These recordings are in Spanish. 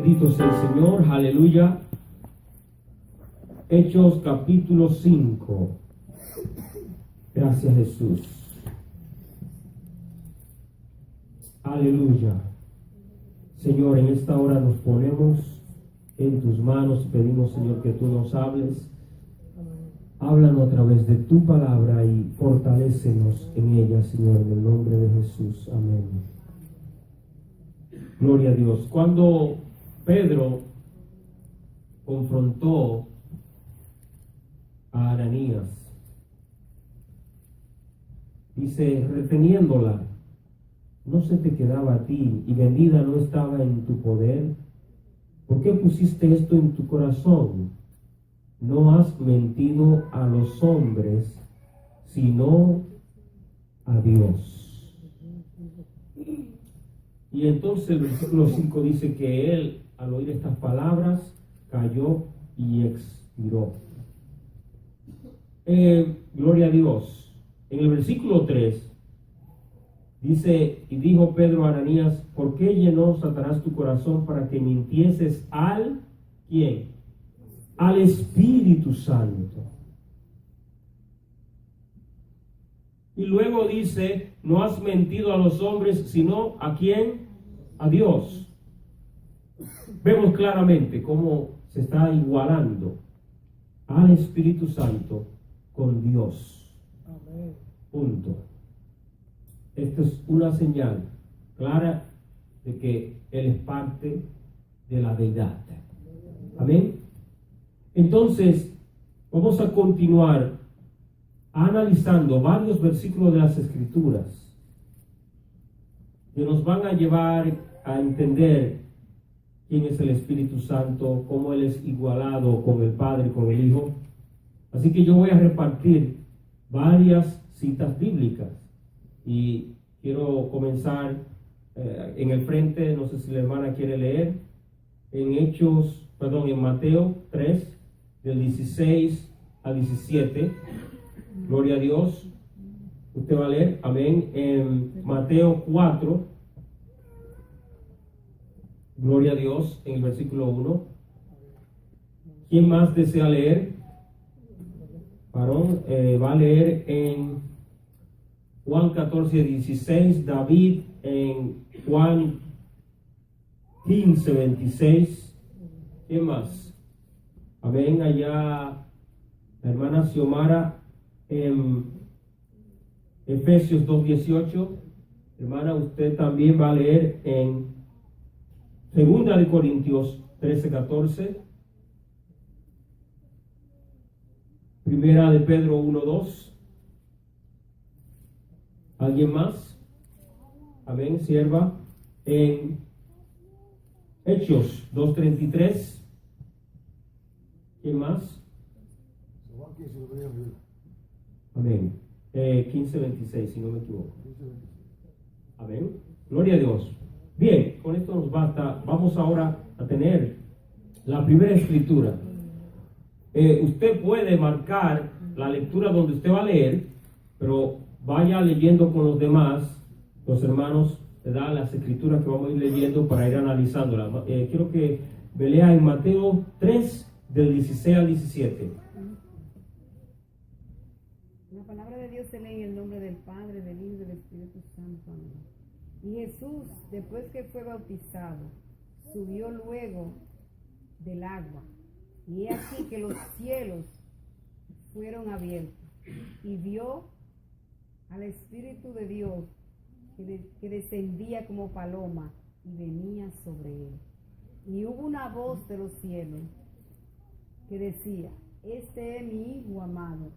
Bendito sea el Señor, aleluya. Hechos capítulo 5. Gracias, Jesús. Aleluya. Señor, en esta hora nos ponemos en tus manos. Pedimos, Señor, que tú nos hables. Háblanos a través de tu palabra y fortalécenos en ella, Señor, en el nombre de Jesús. Amén. Gloria a Dios. Cuando Pedro confrontó a Ananías, dice, reteniéndola, no se te quedaba a ti y vendida no estaba en tu poder. ¿Por qué pusiste esto en tu corazón? No has mentido a los hombres, sino a Dios. Y entonces el versículo 5 dice que él, al oír estas palabras, cayó y expiró. Gloria a Dios. En el versículo 3 dice, y dijo Pedro a Ananías, ¿por qué llenó Satanás tu corazón para que mintieses al ¿quién? Al Espíritu Santo? Y luego dice, no has mentido a los hombres, sino ¿a quién? A Dios. Vemos claramente cómo se está igualando al Espíritu Santo con Dios. Amén. Punto. Esto es una señal clara de que Él es parte de la deidad. Amén. Entonces, vamos a continuar analizando varios versículos de las Escrituras que nos van a llevar a entender quién es el Espíritu Santo, cómo Él es igualado con el Padre y con el Hijo. Así que yo voy a repartir varias citas bíblicas y quiero comenzar en el frente, no sé si la hermana quiere leer, en Mateo 3, del 16 al 17. Gloria a Dios. Usted va a leer, amén, en Mateo 4, gloria a Dios, en el versículo 1. ¿Quién más desea leer? Varón, va a leer en Juan 14, 16, David en Juan 15, 26. ¿Quién más? Amén, allá la hermana Xiomara en Efesios 2, 18. Hermana, usted también va a leer en 2 de Corintios 13, 14. Primera de Pedro 1, 2. ¿Alguien más? Amén, sierva. En Hechos 2:33. ¿Quién más? Amén. 15:26, si no me equivoco. Amén. Gloria a Dios. Bien, con esto nos basta. Vamos ahora a tener la primera escritura. Usted puede marcar la lectura donde usted va a leer, pero vaya leyendo con los demás, los hermanos, ¿verdad? Las escrituras que vamos a ir leyendo para ir analizándolas. Quiero que me lea en Mateo 3, del 16 al 17. La palabra de Dios se lee en el nombre del Padre, del Hijo y del Espíritu Santo. Amén. Y Jesús, después que fue bautizado, subió luego del agua. Y he aquí que los cielos fueron abiertos, y vio al Espíritu de Dios que descendía como paloma y venía sobre él. Y hubo una voz de los cielos que decía, este es mi Hijo amado,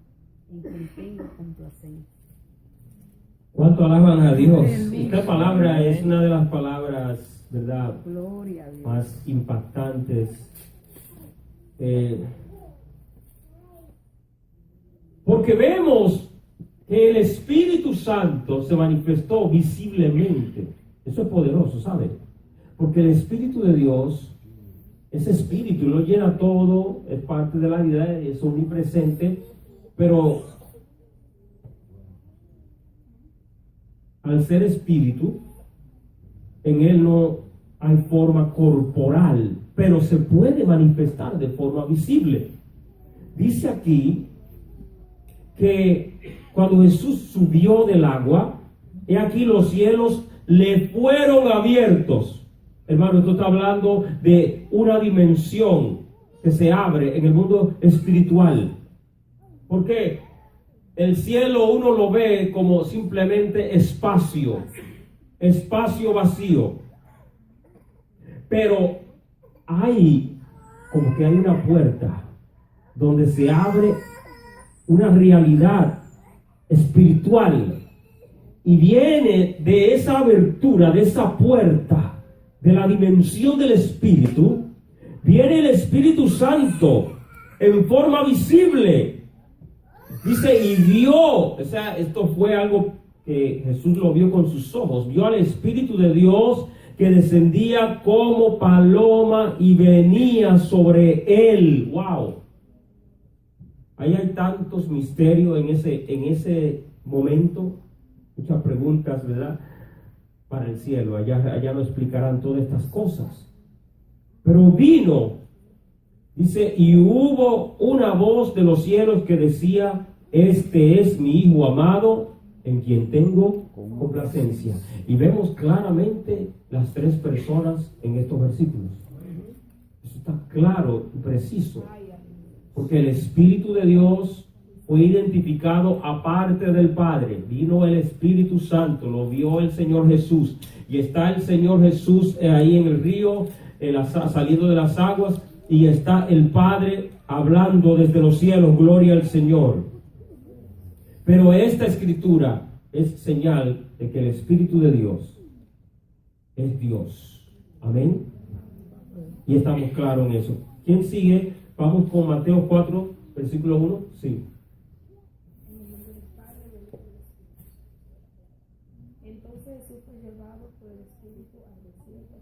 en quien tengo complacencia. ¿Cuánto alaban a Dios? Esta palabra es una de las palabras, ¿verdad?, Gloria a Dios, más impactantes. Porque vemos que el Espíritu Santo se manifestó visiblemente. Eso es poderoso, ¿sabe? Porque el Espíritu de Dios es espíritu, lo llena todo, es parte de la vida, es omnipresente, pero al ser espíritu, en él no hay forma corporal pero se puede manifestar de forma visible. Dice aquí que cuando Jesús subió del agua, he aquí los cielos le fueron abiertos. Hermano, esto está hablando de una dimensión que se abre en el mundo espiritual. ¿Por qué? El cielo uno lo ve como simplemente espacio vacío. Pero hay como que hay una puerta donde se abre una realidad espiritual y viene de esa abertura, de esa puerta, de la dimensión del Espíritu, viene el Espíritu Santo en forma visible. Dice, y vio, o sea, esto fue algo que Jesús lo vio con sus ojos, vio al Espíritu de Dios que descendía como paloma y venía sobre él. ¡Wow! Ahí hay tantos misterios en ese momento, muchas preguntas, ¿verdad? Para el cielo, allá no explicarán todas estas cosas. Pero vino, dice, y hubo una voz de los cielos que decía, este es mi Hijo amado, en quien tengo complacencia. Y vemos claramente las tres personas en estos versículos. Eso está claro y preciso, porque el Espíritu de Dios fue identificado aparte del Padre. Vino el Espíritu Santo, lo vio el Señor Jesús, y está el Señor Jesús ahí en el río, saliendo de las aguas, y está el Padre hablando desde los cielos, gloria al Señor. Pero esta escritura es señal de que el Espíritu de Dios es Dios. Amén. Y estamos claros en eso. ¿Quién sigue? Vamos con Mateo 4, versículo 1. Sí. Entonces Jesús fue llevado por el Espíritu al desierto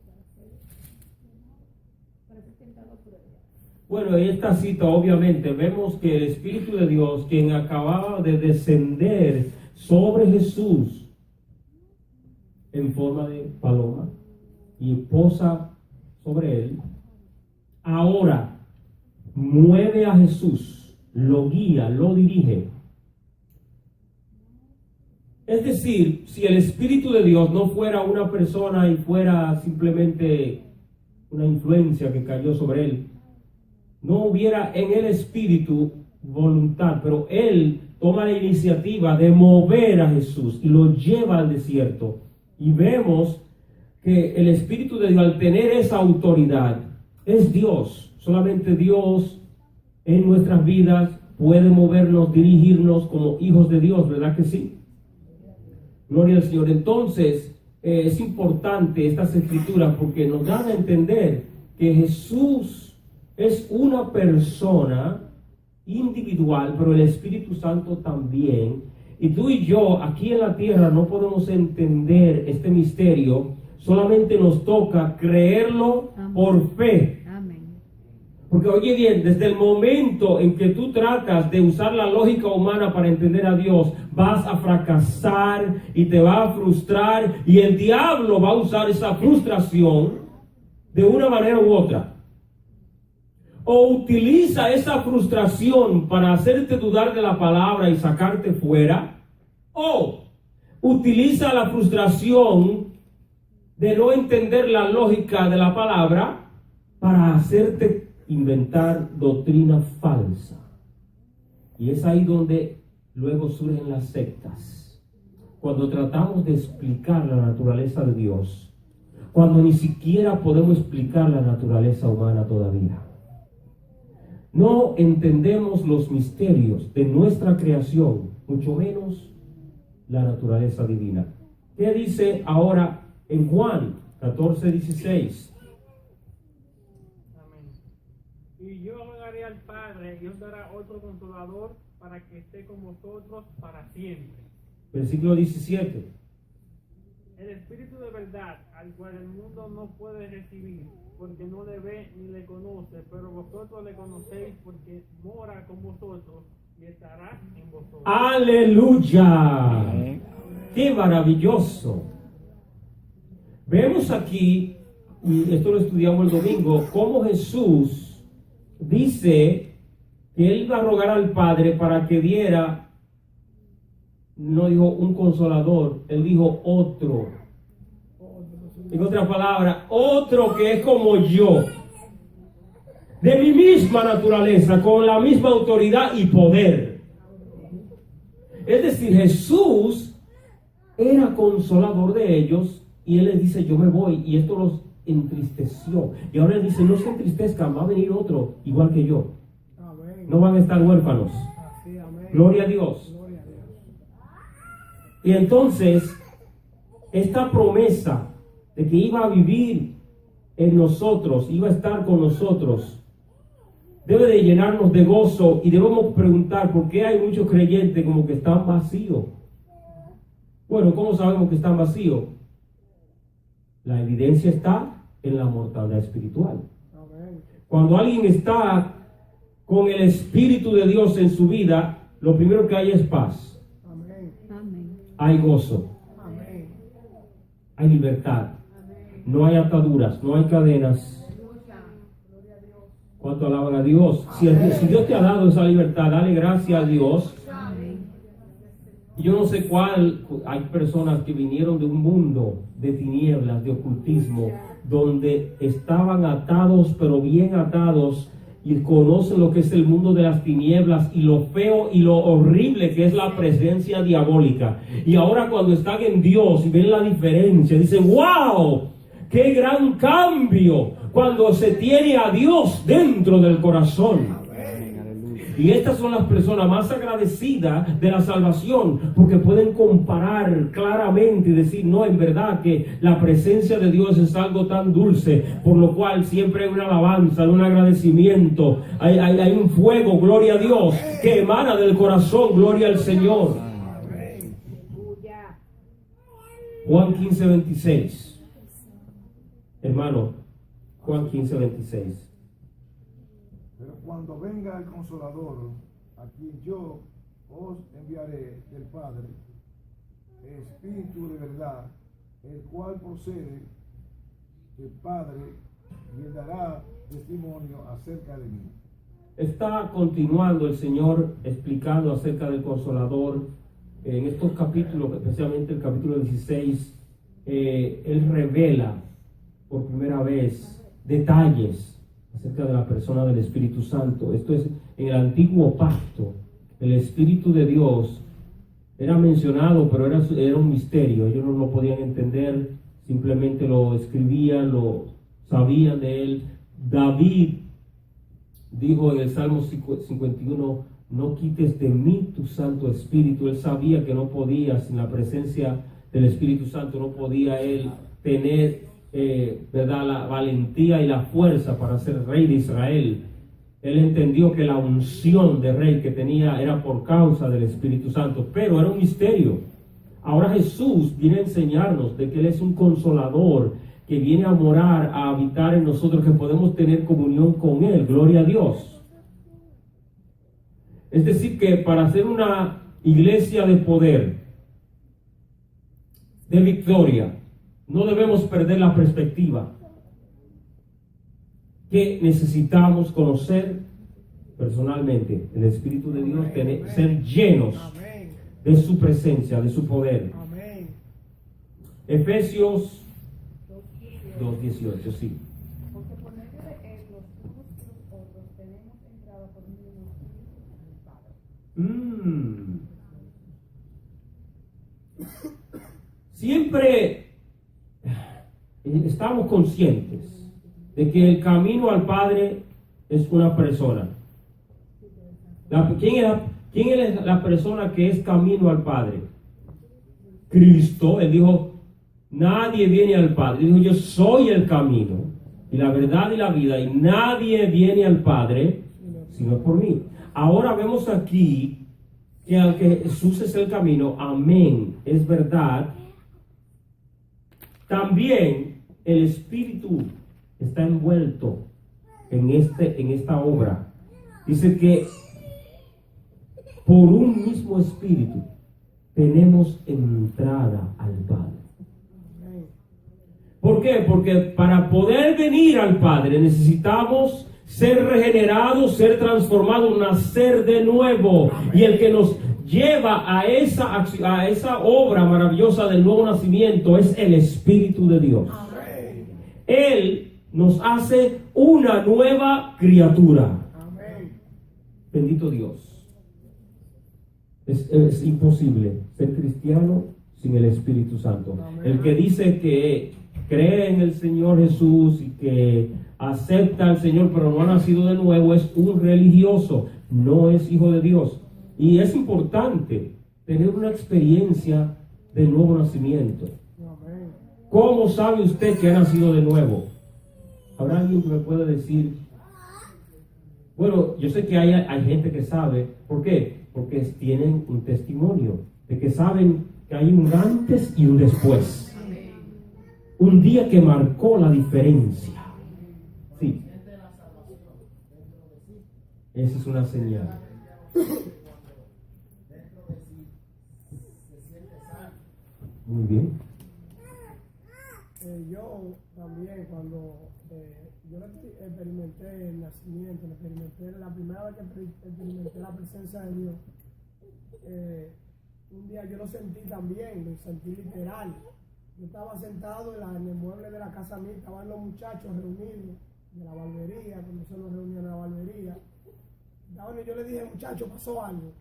para ser tentado por el diablo. Bueno, en esta cita obviamente vemos que el Espíritu de Dios, quien acababa de descender sobre Jesús en forma de paloma y posa sobre él, ahora mueve a Jesús, lo guía, lo dirige. Es decir, si el Espíritu de Dios no fuera una persona y fuera simplemente una influencia que cayó sobre él, no hubiera en el Espíritu voluntad, pero él toma la iniciativa de mover a Jesús y lo lleva al desierto. Y vemos que el Espíritu de Dios, al tener esa autoridad, es Dios. Solamente Dios en nuestras vidas puede movernos, dirigirnos como hijos de Dios, ¿verdad que sí? Gloria al Señor. Entonces, es importante estas escrituras porque nos dan a entender que Jesús es una persona individual, pero el Espíritu Santo también. Y tú y yo aquí en la tierra no podemos entender este misterio, solamente nos toca creerlo. Amén. Por fe. Amén. Porque oye bien, desde el momento en que tú tratas de usar la lógica humana para entender a Dios, vas a fracasar y te va a frustrar, y el diablo va a usar esa frustración de una manera u otra. O utiliza esa frustración para hacerte dudar de la palabra y sacarte fuera, o utiliza la frustración de no entender la lógica de la palabra para hacerte inventar doctrina falsa. Y es ahí donde luego surgen las sectas. Cuando tratamos de explicar la naturaleza de Dios, cuando ni siquiera podemos explicar la naturaleza humana todavía. No entendemos los misterios de nuestra creación, mucho menos la naturaleza divina. ¿Qué dice ahora en Juan 14:16? Amén. Y yo rogaré al Padre y os dará otro consolador para que esté con vosotros para siempre. Versículo 17. El Espíritu de verdad, al cual el mundo no puede recibir, porque no le ve ni le conoce, pero vosotros le conocéis porque mora con vosotros y estará en vosotros. ¡Aleluya! ¡Qué maravilloso! Vemos aquí y esto lo estudiamos el domingo, cómo Jesús dice que Él iba a rogar al Padre para que diera, no dijo un consolador, Él dijo otro. En otras palabras, otro que es como yo, de mi misma naturaleza, con la misma autoridad y poder. Es decir, Jesús era consolador de ellos y Él les dice, yo me voy, y esto los entristeció. Y ahora Él dice, no se entristezcan, va a venir otro igual que yo. No van a estar huérfanos. Gloria a Dios. Y entonces, esta promesa de que iba a vivir en nosotros, iba a estar con nosotros, debe de llenarnos de gozo, y debemos preguntar por qué hay muchos creyentes como que están vacíos. Bueno, ¿cómo sabemos que están vacíos? La evidencia está en la mortalidad espiritual. Cuando alguien está con el Espíritu de Dios en su vida, lo primero que hay es paz. Hay gozo. Hay libertad. No hay ataduras, no hay cadenas. ¿Cuánto alaban a Dios? Si Dios te ha dado esa libertad, dale gracias a Dios. Yo no sé cuál, hay personas que vinieron de un mundo de tinieblas, de ocultismo, donde estaban atados, pero bien atados, y conocen lo que es el mundo de las tinieblas y lo feo y lo horrible que es la presencia diabólica. Y ahora cuando están en Dios y ven la diferencia, dicen, ¡wow! ¡Qué gran cambio! Cuando se tiene a Dios dentro del corazón. Y estas son las personas más agradecidas de la salvación, porque pueden comparar claramente y decir, no, en verdad que la presencia de Dios es algo tan dulce, por lo cual siempre hay una alabanza, un agradecimiento, hay un fuego, gloria a Dios, que emana del corazón, gloria al Señor. Juan 15:26. Hermano, Juan 15:26. Pero cuando venga el Consolador, a quien yo os enviaré del Padre, el Espíritu de verdad, el cual procede del Padre, y él dará testimonio acerca de mí. Está continuando el Señor explicando acerca del Consolador. En estos capítulos, especialmente el capítulo 16, Él revela por primera vez detalles acerca de la persona del Espíritu Santo. Esto es, en el antiguo pacto, el Espíritu de Dios era mencionado, pero era un misterio. Ellos no lo podían entender, simplemente lo escribían, lo sabían de él. David dijo en el Salmo 51, no quites de mí tu Santo Espíritu. Él sabía que no podía, sin la presencia del Espíritu Santo, no podía él tener ¿verdad?, la valentía y la fuerza para ser rey de Israel. Él entendió que la unción de rey que tenía era por causa del Espíritu Santo, pero era un misterio. Ahora Jesús viene a enseñarnos de que Él es un consolador, que viene a morar, a habitar en nosotros, que podemos tener comunión con Él, gloria a Dios. Es decir, que para ser una iglesia de poder, de victoria, no debemos perder la perspectiva que necesitamos conocer personalmente el Espíritu de Dios, ser llenos de su presencia, de su poder. Efesios 2:18, sí. Porque por medio de él, los unos y los otros, tenemos entrada por un mismo espíritu en el Padre. Siempre estamos conscientes de que el camino al Padre es una persona. ¿Quién es la persona que es camino al Padre? Cristo. Él dijo, nadie viene al Padre. Él dijo, yo soy el camino y la verdad y la vida, y nadie viene al Padre sino por mí. Ahora vemos aquí que aunque Jesús es el camino, amén, es verdad, también el Espíritu está envuelto en esta obra. Dice que por un mismo Espíritu tenemos entrada al Padre. ¿Por ¿Por qué? Porque para poder venir al Padre necesitamos ser regenerados, ser transformados, nacer de nuevo. Y el que nos lleva a esa obra maravillosa del nuevo nacimiento es el Espíritu de Dios. Él nos hace una nueva criatura. Bendito Dios. Es imposible ser cristiano sin el Espíritu Santo. El que dice que cree en el Señor Jesús y que acepta al Señor pero no ha nacido de nuevo es un religioso, no es hijo de Dios. Y es importante tener una experiencia del nuevo nacimiento. ¿Cómo sabe usted que ha nacido de nuevo? ¿Habrá alguien que me pueda decir? Bueno, yo sé que hay gente que sabe. ¿Por qué? Porque tienen un testimonio de que saben que hay un antes y un después. Un día que marcó la diferencia. Sí. Esa es una señal. Muy bien. Yo también cuando yo experimenté el nacimiento, experimenté la primera vez que experimenté la presencia de Dios, un día yo lo sentí también, lo sentí literal. Yo estaba sentado en el mueble de la casa mía, estaban los muchachos reunidos de la barbería, cuando se nos reunían en la barbería. Y yo le dije, muchachos, pasó algo.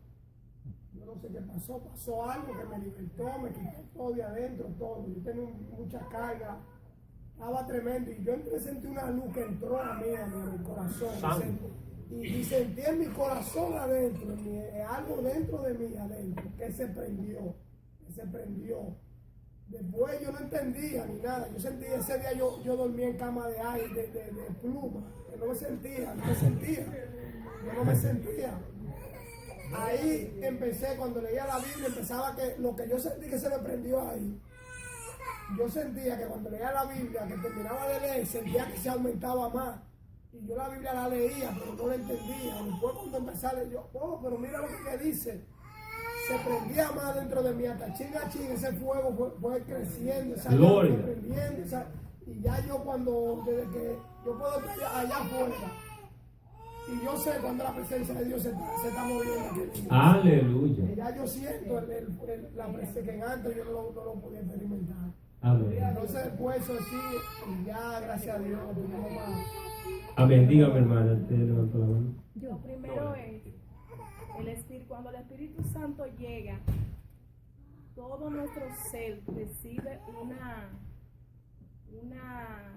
Yo no sé qué pasó algo que me libertó, me quitó todo de adentro, todo. Yo tenía mucha carga, estaba tremendo. Y yo sentí una luz que entró a mí, en mi corazón. Y sentí en mi corazón adentro, algo dentro de mí adentro, que se prendió. Después yo no entendía ni nada. Yo sentí ese día, yo dormía en cama de aire, de pluma, que no me sentía. Yo no me sentía. Ahí empecé, cuando leía la Biblia, empezaba que lo que yo sentí que se me prendió ahí. Yo sentía que cuando leía la Biblia, que terminaba de leer, sentía que se aumentaba más. Y yo la Biblia la leía, pero no la entendía. Después cuando empecé a leer, yo, pero mira lo que dice. Se prendía más dentro de mí, hasta chin, ese fuego fue creciendo, Gloria. Fue prendiendo, y ya yo desde que yo puedo estar allá afuera, y yo sé cuando la presencia de Dios se está moviendo aquí. Aleluya. Y ya yo siento la presencia que antes yo no lo podía experimentar. Amén. Entonces después eso sí, y ya gracias a Dios tenemos más. Amén. Dígame, hermana, te levanto la mano. Lo primero es cuando el Espíritu Santo llega, todo nuestro ser recibe una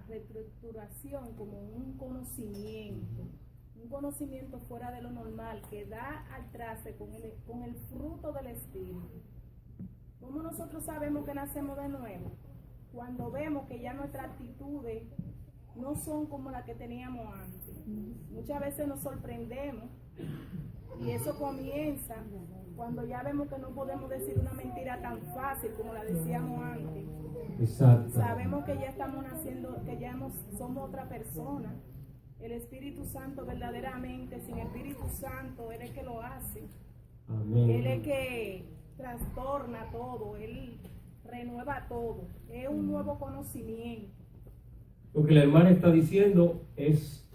reestructuración, como un conocimiento fuera de lo normal que da al traste con el fruto del Espíritu. ¿Cómo nosotros sabemos que nacemos de nuevo? Cuando vemos que ya nuestras actitudes no son como las que teníamos antes. Muchas veces nos sorprendemos y eso comienza cuando ya vemos que no podemos decir una mentira tan fácil como la decíamos antes. Exacto. Sabemos que ya estamos naciendo, que ya somos otra persona. El Espíritu Santo verdaderamente, sin Espíritu Santo, Él es que lo hace. Amén. Él es que trastorna todo, Él renueva todo. Es un nuevo conocimiento. Lo que la hermana está diciendo es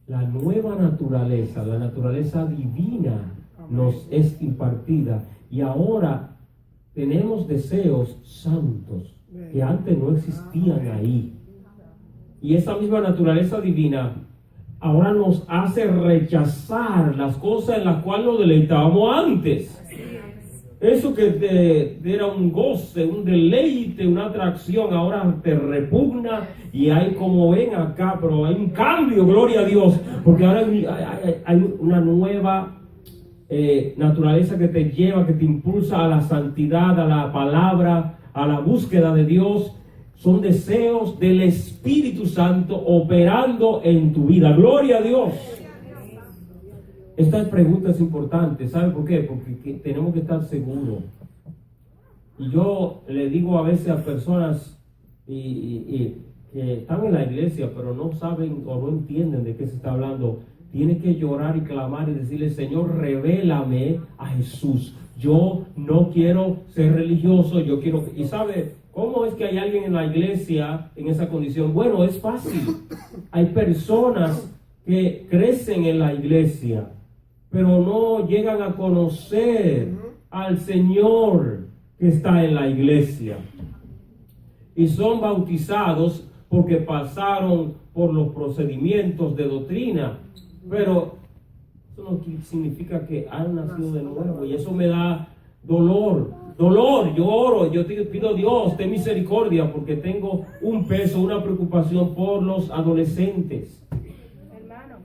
la nueva naturaleza, la naturaleza divina nos es impartida y ahora tenemos deseos santos que antes no existían ahí. Y esa misma naturaleza divina ahora nos hace rechazar las cosas en las cuales nos deleitábamos antes. Eso que era un goce, un deleite, una atracción, ahora te repugna y hay, como ven acá, pero hay un cambio, gloria a Dios, porque ahora hay una nueva naturaleza que te lleva, que te impulsa a la santidad, a la palabra, a la búsqueda de Dios. Son deseos del Espíritu Santo operando en tu vida, gloria a Dios. Esta pregunta es importante, ¿sabe por qué? Porque tenemos que estar seguros. Y yo le digo a veces a personas que están en la iglesia, pero no saben o no entienden de qué se está hablando. tiene que llorar y clamar y decirle, Señor, revélame a Jesús. Yo no quiero ser religioso, yo quiero... Y sabe, ¿cómo es que hay alguien en la iglesia en esa condición? Bueno, es fácil. Hay personas que crecen en la iglesia, pero no llegan a conocer al Señor que está en la iglesia. Y son bautizados porque pasaron por los procedimientos de doctrina, pero eso no significa que han nacido de nuevo, y eso me da dolor, yo oro, yo te pido a Dios, ten misericordia, porque tengo un peso, una preocupación por los adolescentes, Hermano,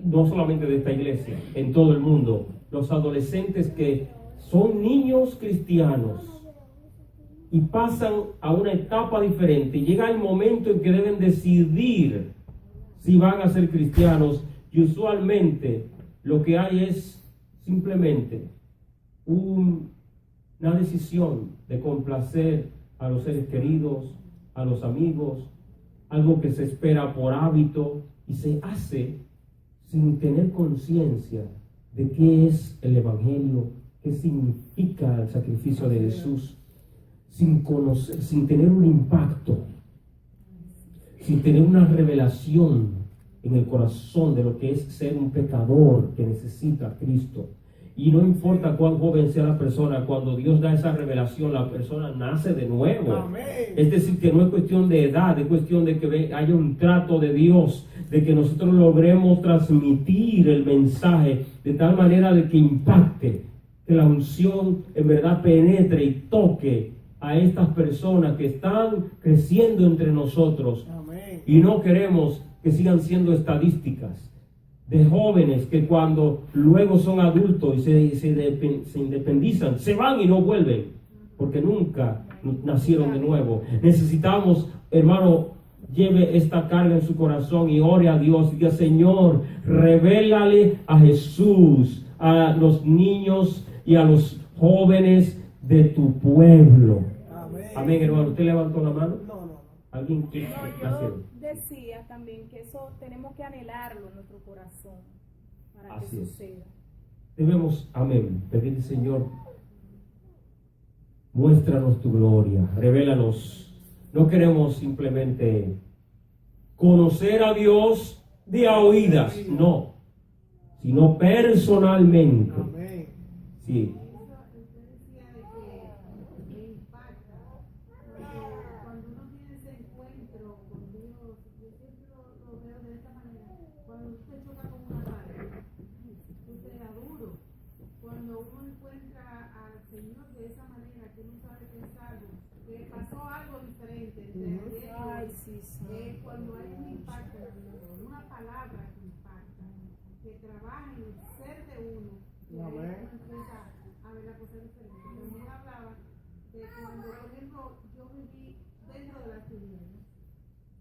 no solamente de esta iglesia, en todo el mundo, los adolescentes que son niños cristianos, y pasan a una etapa diferente. Llega el momento en que deben decidir si van a ser cristianos, y usualmente lo que hay es simplemente una decisión de complacer a los seres queridos, a los amigos, algo que se espera por hábito y se hace sin tener conciencia de qué es el Evangelio, qué significa el sacrificio de Jesús. Sin conocer, sin tener un impacto, sin tener una revelación en el corazón de lo que es ser un pecador que necesita a Cristo. Y no importa cuán joven sea la persona, cuando Dios da esa revelación, la persona nace de nuevo. Amén. Es decir, que no es cuestión de edad, es cuestión de que haya un trato de Dios, de que nosotros logremos transmitir el mensaje de tal manera de que impacte, que la unción en verdad penetre y toque a estas personas que están creciendo entre nosotros. Amén. Y no queremos que sigan siendo estadísticas de jóvenes que cuando luego son adultos y se independizan, se van y no vuelven, porque nunca nacieron de nuevo. Necesitamos, hermano, lleve esta carga en su corazón y ore a Dios y diga, Señor, revélale a Jesús a los niños y a los jóvenes de tu pueblo. Amén. Amén, hermano. ¿Usted levantó la mano? No. ¿Alguien quiere no, yo decía también que eso tenemos que anhelarlo en nuestro corazón para Así que es. suceda. Debemos, amén, pedirle, Señor, muéstranos tu gloria, revélanos. No queremos simplemente conocer a Dios de a oídas, no, sino personalmente. Amén. Sí. Cuando uno tiene ese encuentro con Dios, yo siempre lo veo de esta manera. Cuando usted choca con una pared, usted da duro. Cuando uno encuentra al Señor de esa manera, que uno sabe que es algo, que pasó algo diferente entre ellos, Ay, sí, sí. cuando hay un impacto, una palabra que impacta, que trabaja en el ser de uno, y ahí uno empieza a ver la cosa diferente. También hablaba de cuando, por ejemplo, yo viví dentro de las tinieblas,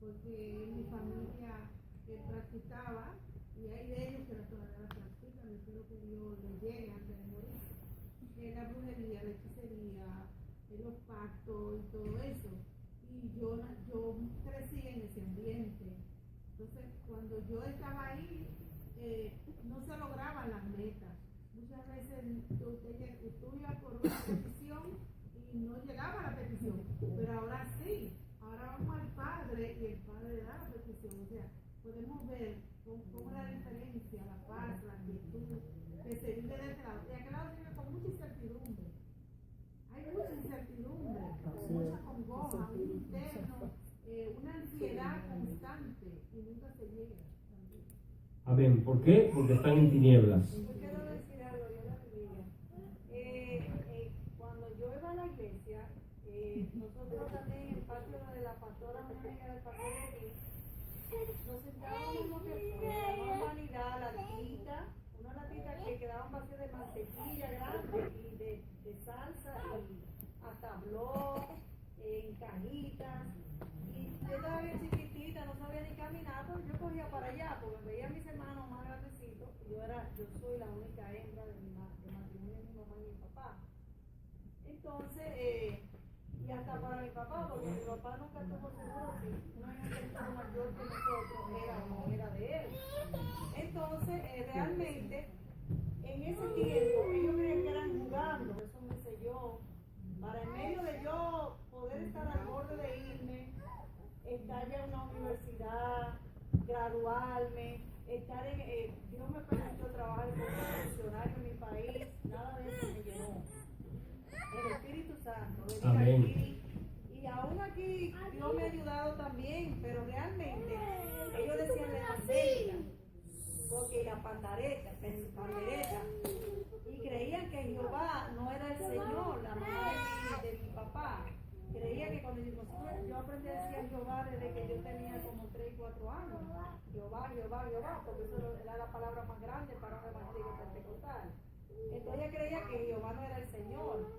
porque en mi familia practicaba, y hay de ellos que todavía la practican, espero que Dios les llegue antes de morir, la brujería, la hechicería, los pactos y todo eso, y yo crecí en ese ambiente. Entonces, cuando yo estaba ahí, no se lograban las metas. Muchas veces tú ibas por una petición y no llegaba a la petición, pero ahora sí, ahora vamos al Padre y el Padre da la petición. O sea, podemos ver cómo la diferencia, la paz, la quietud, que se vive de este lado. Y aquel lado se vive con mucha incertidumbre. Hay mucha incertidumbre, mucha congoja, un interno, una ansiedad constante y nunca se llega. Amén. ¿Por qué? Porque están en tinieblas. Yo quiero decir algo, Dios la bendiga. Cuando yo iba a la iglesia, nosotros también en el patio de la pastora, una amiga del pastor aquí, nos sentábamos lo que fue, la normalidad, una latita que quedaban vacías de mantequilla grande y de salsa y hasta blog, en cajitas. Y yo estaba bien chiquitita, no sabía ni caminar, pero yo cogía para allá porque veía a mis hermanos más grandecitos. Yo soy la única hembra de matrimonio de mi mamá y mi papá. Entonces, y hasta para mi papá, porque mi papá nunca estuvo seguro si un ejército mayor que nosotros era o no era de él. Entonces, realmente, en ese tiempo, ellos creían que eran jugando, eso me hice yo, para en medio de yo poder estar al borde de irme, estar ya en una universidad, graduarme, estar en, Dios me permitió trabajar como funcionario en mi país, nada de eso me llenó. El Espíritu Santo, Amén. aquí, y aún aquí Dios me ha ayudado también, pero realmente ellos decían la evangélica, porque la pandereta, y creían que Jehová no era el Señor, la mamá de mi papá. Creía que cuando yo aprendí a decir Jehová desde que yo tenía como 3 y 4 años. Jehová, Jehová, Jehová, porque eso era la palabra más grande para un evangélico pentecostal. Entonces ella creía que Jehová no era el Señor.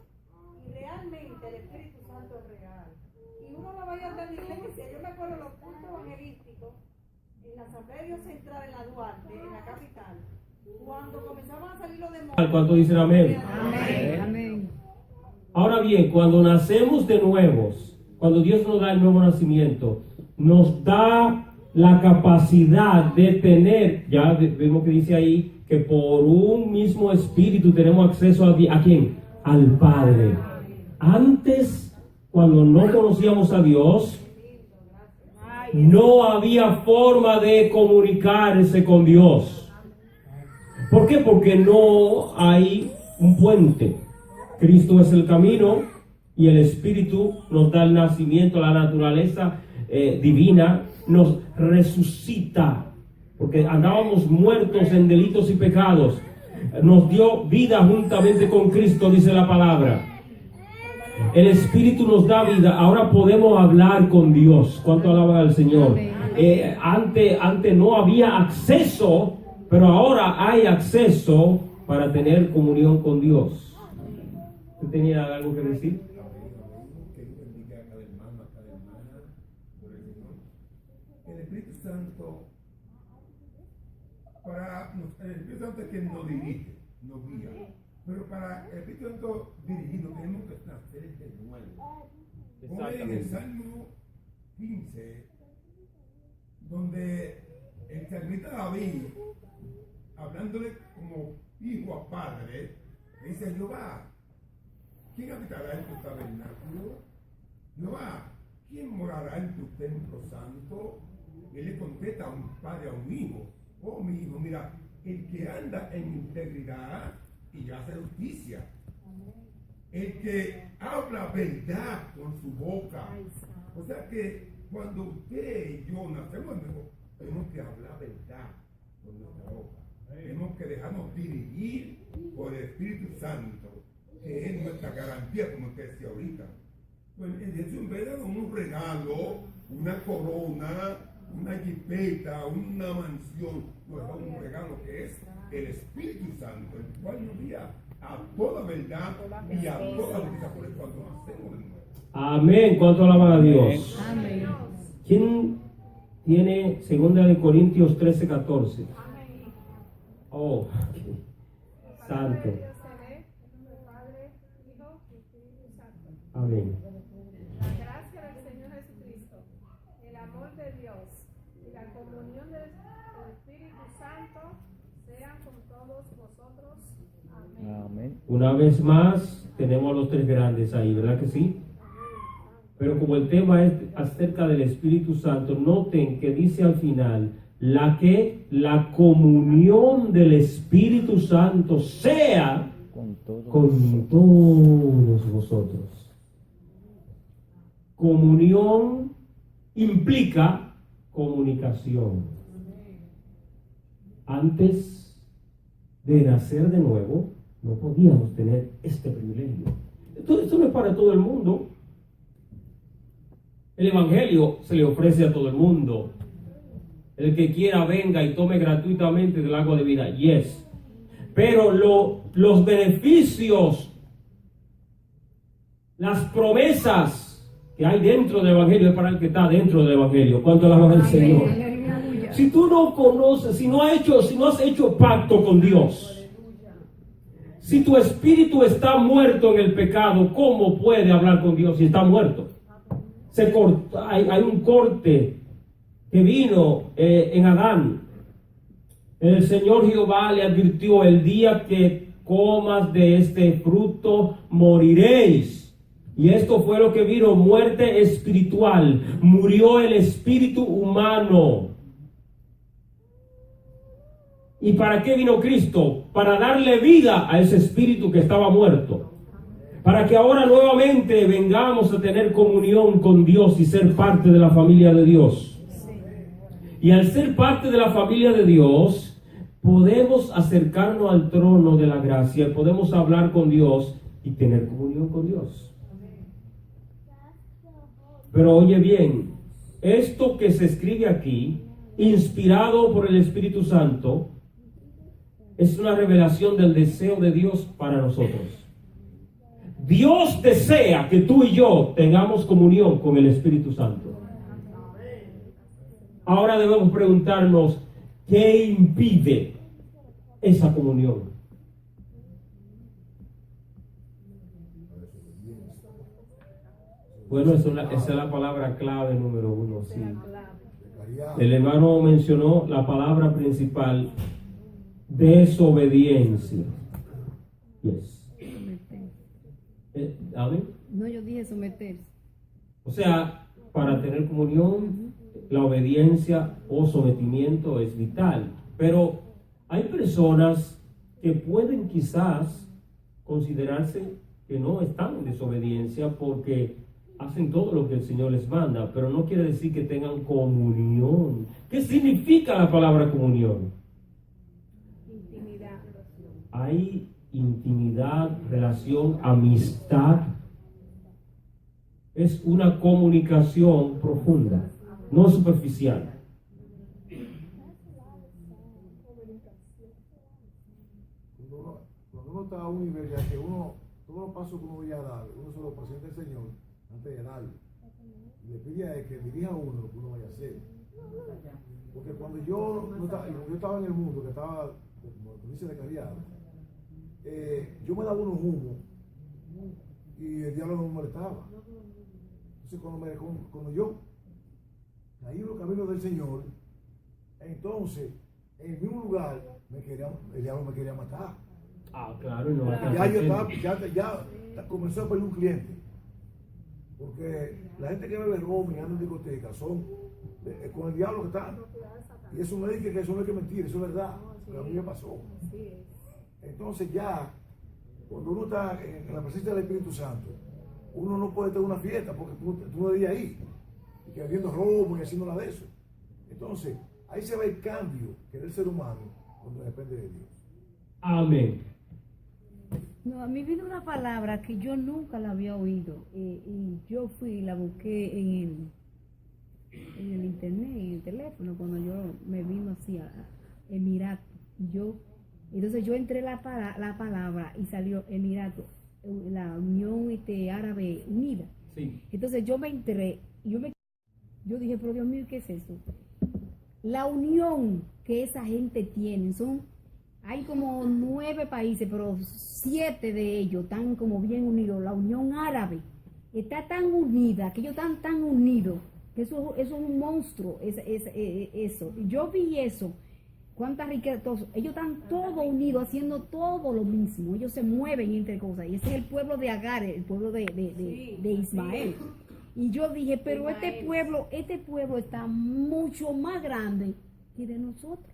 Y realmente el Espíritu Santo es real. Y uno lo vaya a ver en la iglesia. Yo me acuerdo de los cultos evangelísticos en la Asamblea de Dios Central en la Duarte, en la capital. Cuando comenzaban a salir los demonios. ¿Cuánto dicen amén? Amén. Amén. Ahora bien, cuando nacemos de nuevos, cuando Dios nos da el nuevo nacimiento, nos da la capacidad de tener, ya vemos que dice ahí, que por un mismo espíritu tenemos acceso ¿a quién? Al Padre. Antes, cuando no conocíamos a Dios, no había forma de comunicarse con Dios. ¿Por qué? Porque no hay un puente. Cristo es el camino y el Espíritu nos da el nacimiento, la naturaleza divina nos resucita, porque andábamos muertos en delitos y pecados. Nos dio vida juntamente con Cristo, dice la palabra. El Espíritu nos da vida. Ahora podemos hablar con Dios. ¿Cuánto alaban al Señor? Antes no había acceso, pero ahora hay acceso para tener comunión con Dios. ¿Usted tenía algo que decir? El Espíritu Santo, el Espíritu Santo es quien nos dirige, nos guía. Pero para el Espíritu Santo dirigirnos tenemos que nacer de nuevo. Como en el Salmo 15, donde el salmista David, hablándole como hijo a padre, le dice: Jehová, ¿quién habitará en tu tabernáculo? Jehová, ¿quién morará en tu templo santo? Y él le contesta a un padre, a un hijo: oh, mi hijo, mira, el que anda en integridad y hace justicia, el que habla verdad con su boca. O sea que cuando usted y yo nacemos de nuevo, tenemos que hablar verdad con nuestra boca. Tenemos que dejarnos dirigir por el Espíritu Santo, que es nuestra garantía, como te decía ahorita. Pues es un regalo, una corona, una jipeta, una mansión, nos da un regalo que es el Espíritu Santo, el cual nos guía a toda verdad y a toda vida, por eso cuando nacemos de nuevo. Amén. ¿Cuánto alaban a Dios? Amén. ¿Quién tiene 2 Corintios 13:14? Oh, santo. Amén. La gracia del Señor Jesucristo, el amor de Dios y la comunión del Espíritu Santo sean con todos vosotros. Amén. Una vez más, tenemos los tres grandes ahí, ¿verdad que sí? Pero como el tema es acerca del Espíritu Santo, noten que dice al final, la comunión del Espíritu Santo sea con todos vosotros. Comunión implica comunicación. Antes de nacer de nuevo, no podíamos tener este privilegio. Esto no es para todo el mundo. El Evangelio se le ofrece a todo el mundo. El que quiera venga y tome gratuitamente del agua de vida. Yes. Pero los beneficios, las promesas que hay dentro del Evangelio es para el que está dentro del Evangelio. ¿Cuánto alabas al Señor? Si tú no conoces, si no has hecho pacto con Dios, si tu espíritu está muerto en el pecado, ¿cómo puede hablar con Dios si está muerto? hay un corte que vino en Adán. El Señor Jehová le advirtió: el día que comas de este fruto moriréis. Y esto fue lo que vino: muerte espiritual. Murió el espíritu humano. ¿Y para qué vino Cristo? Para darle vida a ese espíritu que estaba muerto. Para que ahora nuevamente vengamos a tener comunión con Dios y ser parte de la familia de Dios. Y al ser parte de la familia de Dios, podemos acercarnos al trono de la gracia, podemos hablar con Dios y tener comunión con Dios. Pero oye bien, esto que se escribe aquí, inspirado por el Espíritu Santo, es una revelación del deseo de Dios para nosotros. Dios desea que tú y yo tengamos comunión con el Espíritu Santo. Ahora debemos preguntarnos, ¿qué impide esa comunión? Bueno, esa es la palabra clave número 1. Sí. El hermano mencionó la palabra principal: desobediencia. Yes. ¿Amén? No, yo dije someterse. O sea, para tener comunión, la obediencia o sometimiento es vital. Pero hay personas que pueden quizás considerarse que no están en desobediencia porque hacen todo lo que el Señor les manda, pero no quiere decir que tengan comunión. ¿Qué significa la palabra comunión? Intimidad. Hay intimidad, relación, amistad. Es una comunicación profunda, no superficial. Cuando uno está a un nivel ya que uno, todos los pasos que uno vaya a dar, uno se lo presenta al Señor antes de darlo. Y le pide a Él que dirija a uno lo que uno vaya a hacer. Porque cuando yo estaba en el mundo, que estaba, como dice, de cariado, yo me daba unos humos y el diablo no me molestaba. Entonces cuando yo caí en los caminos del Señor, entonces en el mismo lugar el diablo me quería matar. Ah, claro, no. Ya comenzó a perder un cliente. Porque la gente que bebe ron y anda en discoteca son con el diablo que está. Y eso no es que eso no es que mentir, eso es verdad. Pero a mí me pasó. Entonces ya, cuando uno está en la presencia del Espíritu Santo, uno no puede tener una fiesta porque tú no debías ir. Y que habiendo robo y haciendo nada de eso. Entonces, ahí se ve el cambio que es del ser humano cuando depende de Dios. Amén. No, a mí vino una palabra que yo nunca la había oído y yo fui y la busqué en el internet, en el teléfono, cuando yo me vino así a Emirato. Entonces yo entré la palabra y salió Emirato, la Unión Árabe Unida. Sí. Entonces yo me entré, yo dije, pero Dios mío, ¿qué es eso? La unión que esa gente tiene, hay como 9 países, pero 7 de ellos están como bien unidos. La Unión Árabe está tan unida, que ellos están tan unidos, que eso es un monstruo, eso. Yo vi eso, cuánta riqueza, ellos están todos unidos, haciendo todo lo mismo, ellos se mueven entre cosas, y ese es el pueblo de Agar, el pueblo de Ismael. Y yo dije, pero este pueblo está mucho más grande que de nosotros.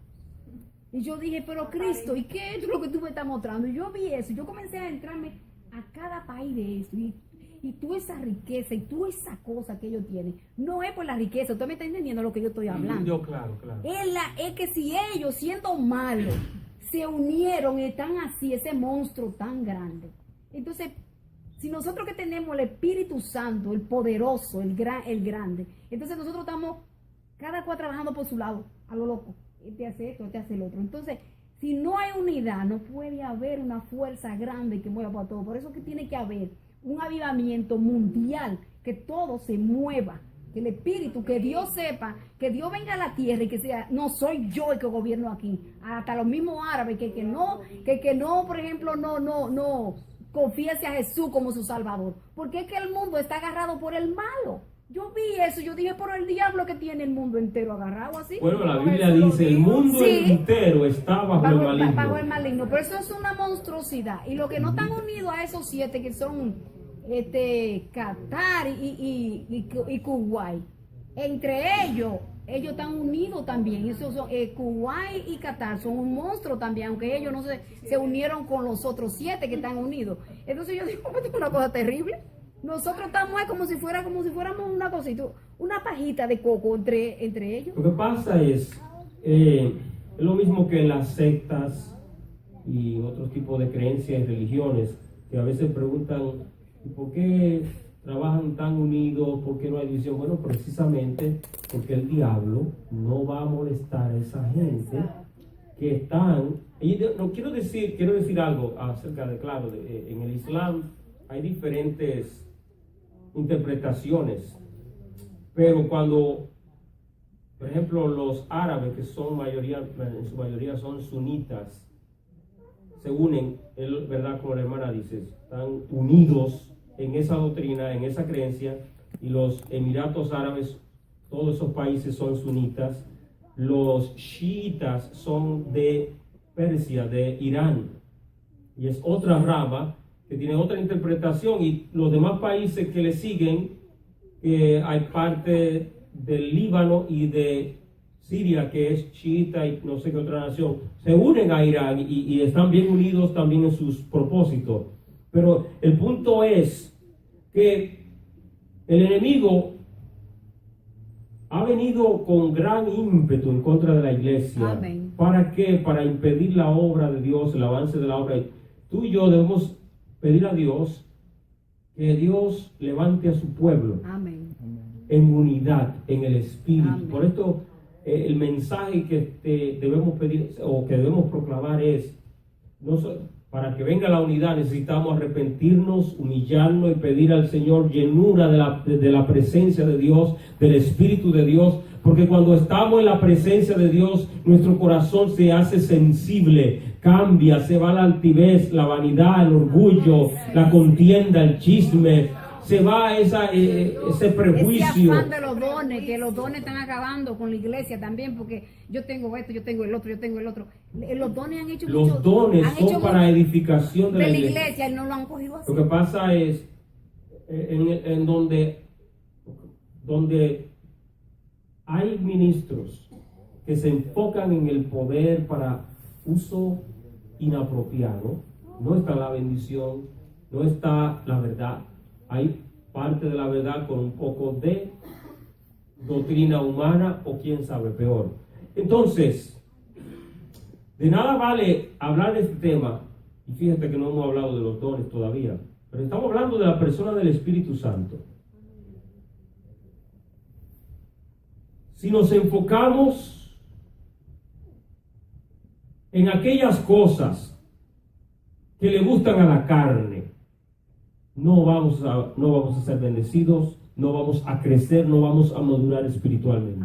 Y yo dije, pero Cristo, ¿y qué es lo que tú me estás mostrando? Y yo vi eso, yo comencé a entrarme a cada país de eso, y toda esa riqueza y toda esa cosa que ellos tienen, no es por la riqueza, usted me está entendiendo lo que yo estoy hablando. Yo, claro. Es que si ellos, siendo malos, se unieron y están así, ese monstruo tan grande. Entonces, si nosotros que tenemos el Espíritu Santo, el poderoso, el grande, entonces nosotros estamos cada cual trabajando por su lado, a lo loco. Este hace esto, este hace el otro. Entonces, si no hay unidad, no puede haber una fuerza grande que mueva para todo. Por eso que tiene que haber un avivamiento mundial, que todo se mueva, que el Espíritu, que Dios sepa, que Dios venga a la tierra y que sea, no soy yo el que gobierno aquí, hasta los mismos árabes, que no, por ejemplo, no confíese a Jesús como su Salvador, porque es que el mundo está agarrado por el malo. Yo vi eso, yo dije, por el diablo que tiene el mundo entero agarrado así. Bueno, la Con Biblia eso lo dice, el dijo. mundo Sí, entero está bajo el maligno. bajo el maligno. Pero eso es una monstruosidad. Y los que no están unidos a esos 7, que son Qatar y Kuwait, entre ellos están unidos también. Esos son, Kuwait y Qatar son un monstruo también, aunque ellos no se unieron con los otros 7 que están unidos. Entonces yo digo, esto es una cosa terrible. Nosotros estamos como si fuéramos una cosita, una pajita de coco entre ellos. Lo que pasa es lo mismo que en las sectas y otros tipos de creencias y religiones, que a veces preguntan, ¿por qué trabajan tan unidos? ¿Por qué no hay división? Bueno, precisamente porque el diablo no va a molestar a esa gente que están... Y no, quiero decir algo acerca de, claro, en el Islam hay diferentes interpretaciones, pero cuando, por ejemplo, los árabes, que son en su mayoría son sunitas, se unen, ¿verdad? Como la hermana dice, están unidos en esa doctrina, en esa creencia, y los Emiratos Árabes, todos esos países son sunitas. Los chiitas son de Persia, de Irán, y es otra rama que tiene otra interpretación, y los demás países que le siguen, hay parte del Líbano y de Siria, que es chiita y no sé qué otra nación, se unen a Irán y están bien unidos también en sus propósitos. Pero el punto es que el enemigo ha venido con gran ímpetu en contra de la iglesia. Amén. ¿Para qué? Para impedir la obra de Dios, el avance de la obra. Tú y yo debemos pedir a Dios que Dios levante a su pueblo. Amén. En unidad, en el espíritu. Amén. Por esto el mensaje que debemos pedir o que debemos proclamar es, para que venga la unidad necesitamos arrepentirnos, humillarnos y pedir al Señor llenura de la presencia de Dios, del Espíritu de Dios, porque cuando estamos en la presencia de Dios, nuestro corazón se hace sensible, cambia, se va la altivez, la vanidad, el orgullo, la contienda, el chisme, se va ese prejuicio. Ese afán de los dones, que los dones están acabando con la iglesia también, porque yo tengo esto, yo tengo el otro, yo tengo el otro. Los dones han hecho Los dones son para edificación de la iglesia. Y no lo han cogido así. Lo que pasa es, en donde hay ministros que se enfocan en el poder para uso inapropiado, no está la bendición, no está la verdad. Hay parte de la verdad con un poco de doctrina humana o quién sabe peor. Entonces, de nada vale hablar de este tema, y fíjate que no hemos hablado de los dones todavía, pero estamos hablando de la persona del Espíritu Santo. Si nos enfocamos en aquellas cosas que le gustan a la carne, no vamos a ser bendecidos, no vamos a crecer, no vamos a madurar espiritualmente.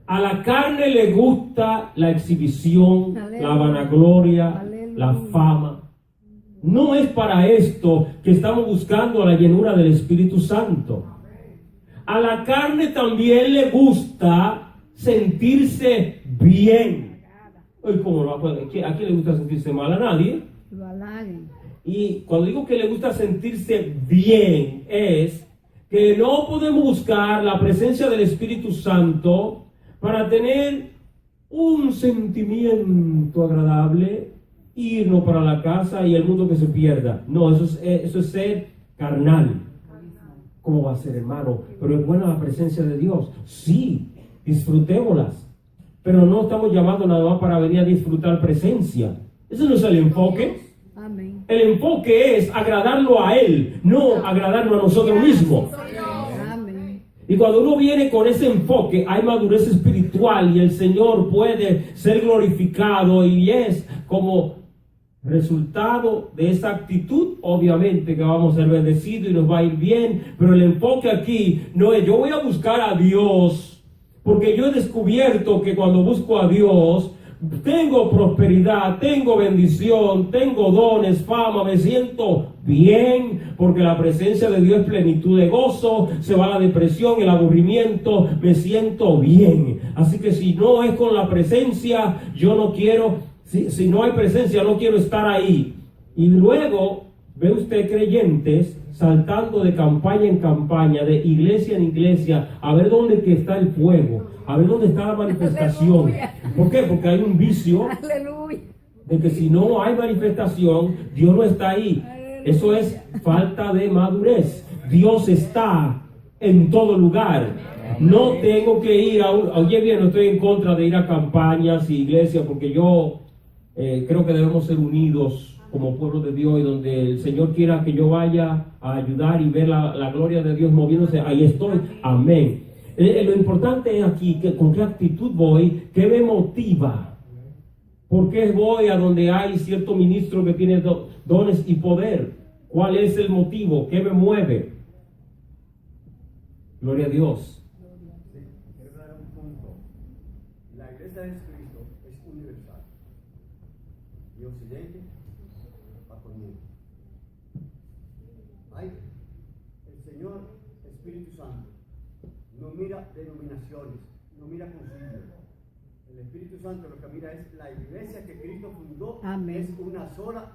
A la carne le gusta la exhibición, la vanagloria, la fama. No es para esto que estamos buscando la llenura del Espíritu Santo. A la carne también le gusta sentirse bien. ¿A quién le gusta sentirse mal? A nadie. Lo halaguen. Y cuando digo que le gusta sentirse bien, es que no podemos buscar la presencia del Espíritu Santo para tener un sentimiento agradable, irnos para la casa y el mundo que se pierda. No, eso es ser carnal. ¿Cómo va a ser, hermano? Pero es buena la presencia de Dios. Sí, disfrutémoslas. Pero no estamos llamados nada más para venir a disfrutar presencia. Ese no es el enfoque. Amén. El enfoque es agradarlo a Él, no agradarnos a nosotros mismos. Amén. Y cuando uno viene con ese enfoque, hay madurez espiritual y el Señor puede ser glorificado, y es como resultado de esa actitud, obviamente que vamos a ser bendecidos y nos va a ir bien, pero el enfoque aquí no es yo voy a buscar a Dios, porque yo he descubierto que cuando busco a Dios tengo prosperidad, tengo bendición, tengo dones, fama, me siento bien, porque la presencia de Dios es plenitud de gozo, se va la depresión, el aburrimiento, me siento bien. Así que si no es con la presencia, yo no quiero, si no hay presencia, no quiero estar ahí. Y luego ve usted creyentes saltando de campaña en campaña, de iglesia en iglesia, a ver dónde que está el fuego, a ver dónde está la manifestación. ¿Por qué? Porque hay un vicio Aleluya. de que si no hay manifestación, Dios no está ahí. Eso es falta de madurez. Dios está en todo lugar. No tengo que ir oye bien, no estoy en contra de ir a campañas y iglesias, porque yo creo que debemos ser unidos como pueblo de Dios, y donde el Señor quiera que yo vaya a ayudar y ver la gloria de Dios moviéndose, ahí estoy. Amén. Lo importante es aquí que con qué actitud voy, qué me motiva. ¿Por qué voy a donde hay cierto ministro que tiene dones y poder? ¿Cuál es el motivo? ¿Qué me mueve? Gloria a Dios. Sí, quiero dar un punto. La iglesia de Cristo es universal. Y Occidente va por mundo. Hay el Señor Espíritu Santo. No mira denominaciones, no mira concilios. El Espíritu Santo lo que mira es la iglesia que Cristo fundó. Amén. Es una sola.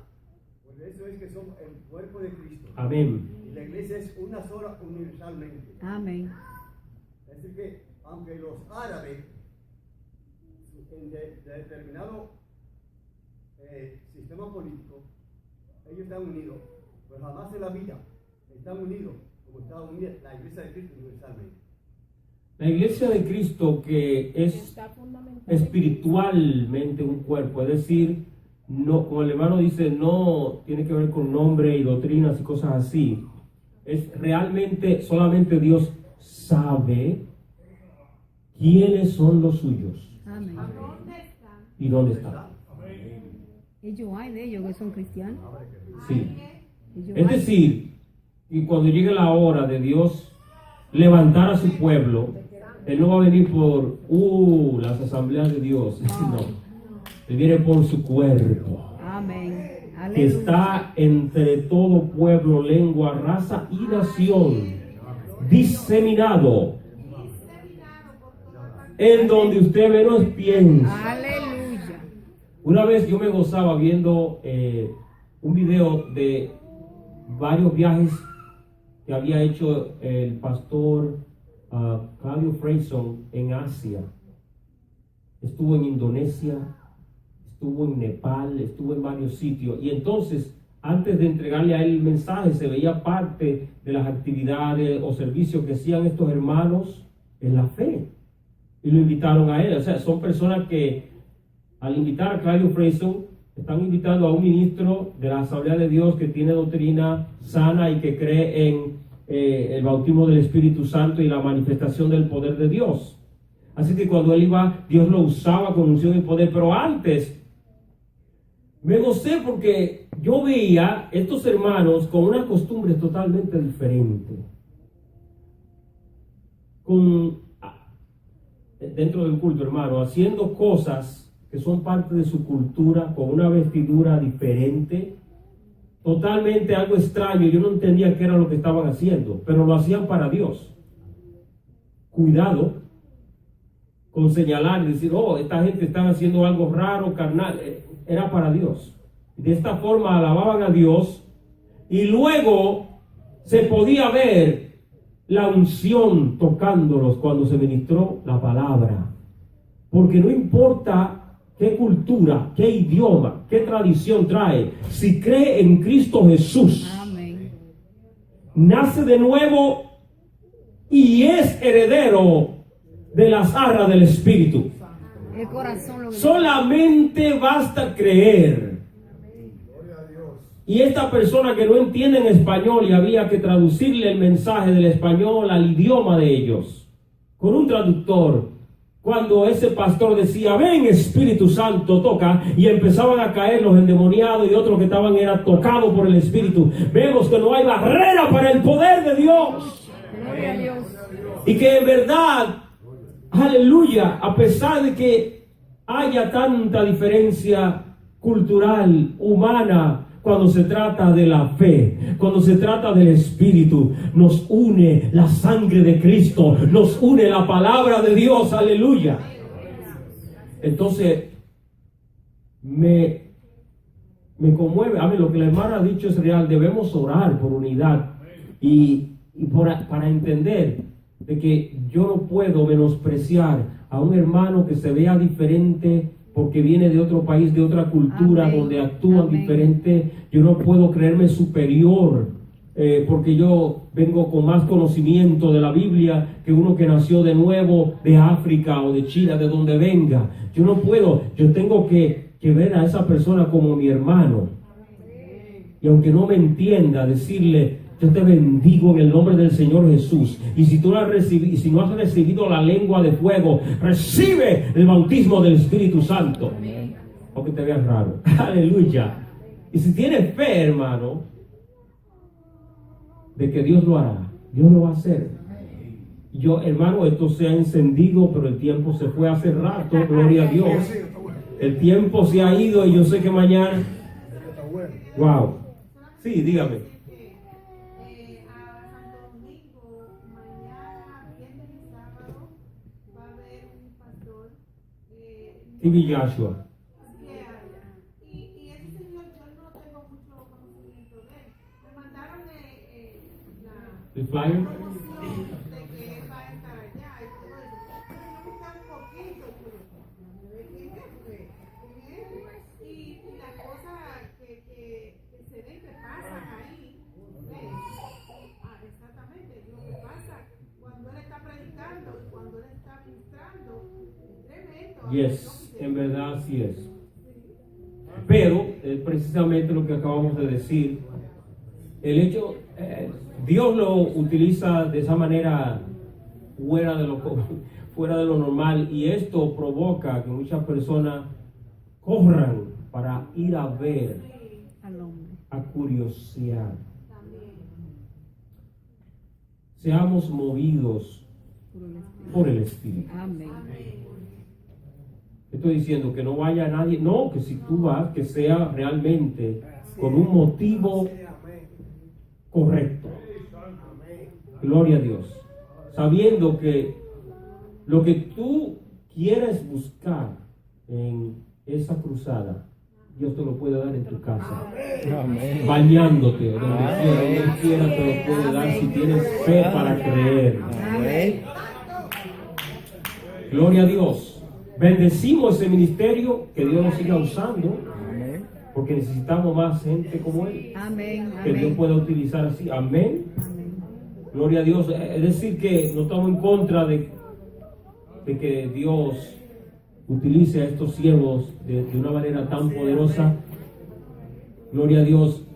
Por eso es que somos el cuerpo de Cristo. Amén. Y la iglesia es una sola universalmente. Amén. Es decir que, aunque los árabes, en determinado sistema político, ellos están unidos, pero jamás en la vida están unidos como está unida la iglesia de Cristo universalmente. La iglesia de Cristo, que es Está fundamental. espiritualmente un cuerpo, es decir, no, como el hermano dice, no tiene que ver con nombre y doctrinas y cosas así. Es realmente, solamente Dios sabe quiénes son los suyos Amén. y dónde están. Ellos hay de ellos que son cristianos. Sí. Ellos Es hay. decir, y cuando llegue la hora de Dios levantar a su pueblo, Él no va a venir por las asambleas de Dios, no. Él viene por su cuerpo, Amén. que Aleluya. está entre todo pueblo, lengua, raza y nación, diseminado, en donde usted menos piensa. Aleluya. Una vez yo me gozaba viendo un video de varios viajes que había hecho el pastor Claudio Freyson en Asia. Estuvo en Indonesia, estuvo en Nepal, estuvo en varios sitios. Y entonces, antes de entregarle a él el mensaje, se veía parte de las actividades o servicios que hacían estos hermanos en la fe. Y lo invitaron a él. O sea, son personas que al invitar a Claudio Freyson, están invitando a un ministro de la Asamblea de Dios que tiene doctrina sana y que cree en el bautismo del Espíritu Santo y la manifestación del poder de Dios. Así que cuando él iba, Dios lo usaba con unción y poder. Pero antes, me gocé porque yo veía estos hermanos con unas costumbres totalmente diferentes. Dentro del culto, hermano, haciendo cosas que son parte de su cultura, con una vestidura diferente, totalmente algo extraño. Yo no entendía qué era lo que estaban haciendo, pero lo hacían para Dios. Cuidado con señalar y decir, esta gente está haciendo algo raro, carnal. Era para Dios. De esta forma alababan a Dios, y luego se podía ver la unción tocándolos cuando se ministró la palabra. Porque no importa qué cultura, qué idioma, qué tradición trae, si cree en Cristo Jesús, Amén. nace de nuevo y es heredero de las arras del Espíritu. El corazón lo que Solamente basta creer. Y esta persona que no entiende en español, y había que traducirle el mensaje del español al idioma de ellos, con un traductor. Cuando ese pastor decía, ven Espíritu Santo, toca, y empezaban a caer los endemoniados, y otros que estaban era tocados por el Espíritu. Vemos que no hay barrera para el poder de Dios. Gloria a Dios. Y que en verdad, aleluya, a pesar de que haya tanta diferencia cultural, humana, cuando se trata de la fe, cuando se trata del Espíritu. Nos une la sangre de Cristo, nos une la palabra de Dios, aleluya. Entonces, me conmueve. A ver, lo que la hermana ha dicho es real. Debemos orar por unidad y para entender de que yo no puedo menospreciar a un hermano que se vea diferente porque viene de otro país, de otra cultura, amén, donde actúan diferente. Yo no puedo creerme superior porque yo vengo con más conocimiento de la Biblia que uno que nació de nuevo de África o de China, de donde venga. Yo no puedo, yo tengo que ver a esa persona como mi hermano. Y aunque no me entienda, decirle: yo te bendigo en el nombre del Señor Jesús. Y si tú si no has recibido la lengua de fuego, recibe el bautismo del Espíritu Santo. Aunque te veas raro. Aleluya. Y si tienes fe, hermano, de que Dios lo hará, Dios lo va a hacer. Yo, hermano, esto se ha encendido, pero el tiempo se fue hace rato, gloria a Dios. El tiempo se ha ido y yo sé que mañana... Wow. Sí, dígame. TV Joshua. Y ese señor yo no tengo mucho conocimiento de él. Me mandaron el flyer promoción de que él va a estar allá y todo eso. Pero yo busqué un poquito, y las cosas que se ven que pasan ahí. Exactamente, lo que pasa cuando él está predicando y cuando él está ministrando, es tremendo. Yes. En verdad así es. Pero precisamente lo que acabamos de decir, el hecho, Dios lo utiliza de esa manera fuera de lo normal, y esto provoca que muchas personas corran para ir a ver, a curiosear. Seamos movidos por el Espíritu. Amén. Estoy diciendo que no vaya nadie, no, que si tú vas, que sea realmente con un motivo correcto. Gloria a Dios. Sabiendo que lo que tú quieres buscar en esa cruzada, Dios te lo puede dar en tu casa. Amén. Bañándote, donde quiera te lo puede dar si tienes fe para creer. Amén. Gloria a Dios. Bendecimos ese ministerio, que Dios lo siga usando, porque necesitamos más gente como él. Amén. Que Dios pueda utilizar así. Amén. Amén. Gloria a Dios. Es decir, que no estamos en contra de que Dios utilice a estos siervos de una manera tan poderosa. Gloria a Dios.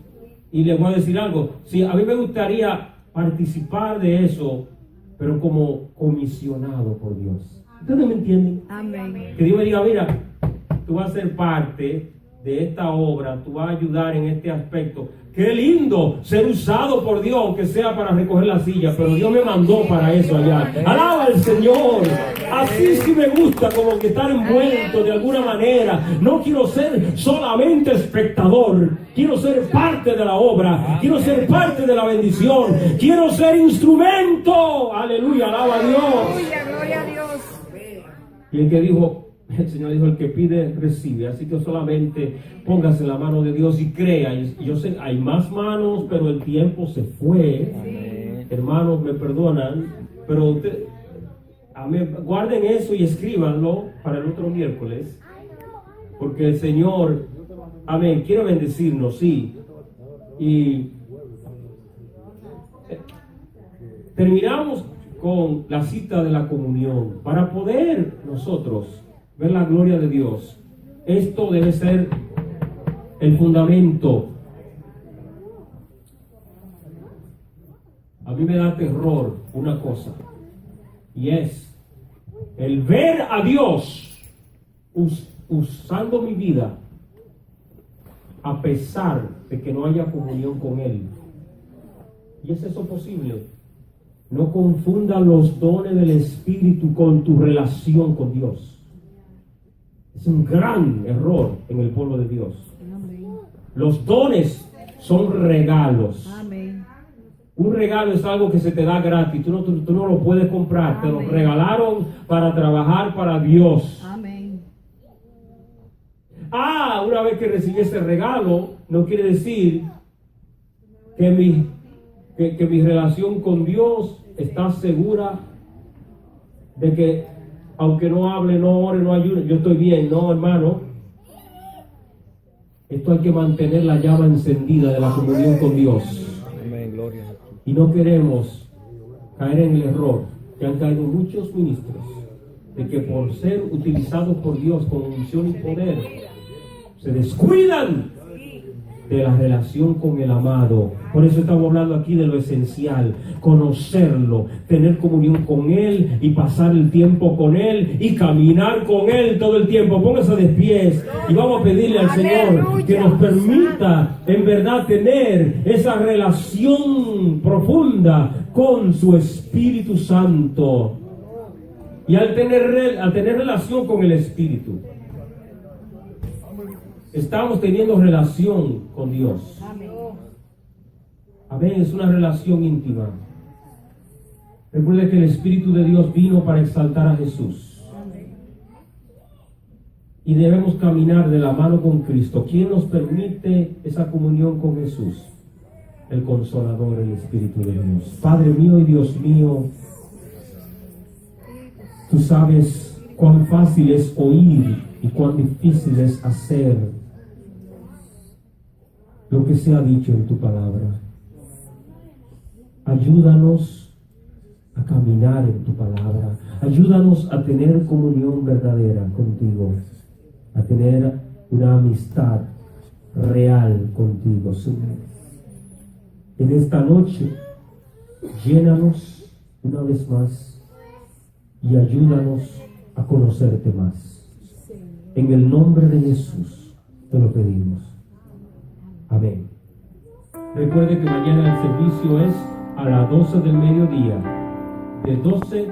Y les voy a decir algo. Sí, a mí me gustaría participar de eso, pero como comisionado por Dios. ¿Ustedes me entienden? Amén. Que Dios me diga: mira, tú vas a ser parte de esta obra, tú vas a ayudar en este aspecto. Qué lindo ser usado por Dios, aunque sea para recoger la silla, pero Dios me mandó para eso allá. Alaba al Señor. Así sí me gusta, como que estar envuelto de alguna manera. No quiero ser solamente espectador, quiero ser parte de la obra, quiero ser parte de la bendición, quiero ser instrumento. Aleluya, alaba a Dios. Aleluya, gloria a Dios. Y el que dijo, el Señor dijo: el que pide, recibe. Así que solamente póngase en la mano de Dios y crea. Y yo sé, hay más manos, pero el tiempo se fue. Amén. Hermanos, me perdonan, pero guarden eso y escríbanlo para el otro miércoles. Porque el Señor, amén, quiere bendecirnos, sí. Y terminamos con la cita de la comunión. Para poder nosotros ver la gloria de Dios, esto debe ser el fundamento. A mí me da terror una cosa, y es el ver a Dios usando mi vida a pesar de que no haya comunión con Él. ¿Y es eso posible? No confunda los dones del Espíritu con tu relación con Dios. Es un gran error en el pueblo de Dios. Amén. Los dones son regalos. Amén. Un regalo es algo que se te da gratis. Tú no lo puedes comprar. Te lo Amén. regalaron para trabajar para Dios. Amén. Una vez que recibí ese regalo, no quiere decir que mi relación con Dios está segura de que aunque no hable, no ore, no ayude, yo estoy bien. No, hermano. Esto hay que mantener la llama encendida de la comunión con Dios. Amén, gloria a Jesús. Y no queremos caer en el error que han caído muchos ministros, de que por ser utilizados por Dios con unción y poder, se descuidan de la relación con el amado. Por eso estamos hablando aquí de lo esencial: conocerlo, tener comunión con Él y pasar el tiempo con Él y caminar con Él todo el tiempo. Póngase de pies y vamos a pedirle al Señor que nos permita en verdad tener esa relación profunda con su Espíritu Santo. Y al tener relación con el Espíritu, estamos teniendo relación con Dios. Amén. Amén, es una relación íntima. Recuerde que el Espíritu de Dios vino para exaltar a Jesús. Y debemos caminar de la mano con Cristo. ¿Quién nos permite esa comunión con Jesús? El Consolador, el Espíritu de Dios. Padre mío y Dios mío, tú sabes cuán fácil es oír y cuán difícil es hacer lo que se ha dicho en tu palabra. Ayúdanos a caminar en tu palabra. Ayúdanos a tener comunión verdadera contigo, a tener una amistad real contigo, Señor. En esta noche, llénanos una vez más y ayúdanos a conocerte más. En el nombre de Jesús te lo pedimos. Amén. Recuerde que mañana el servicio es a las 12 del mediodía, de 12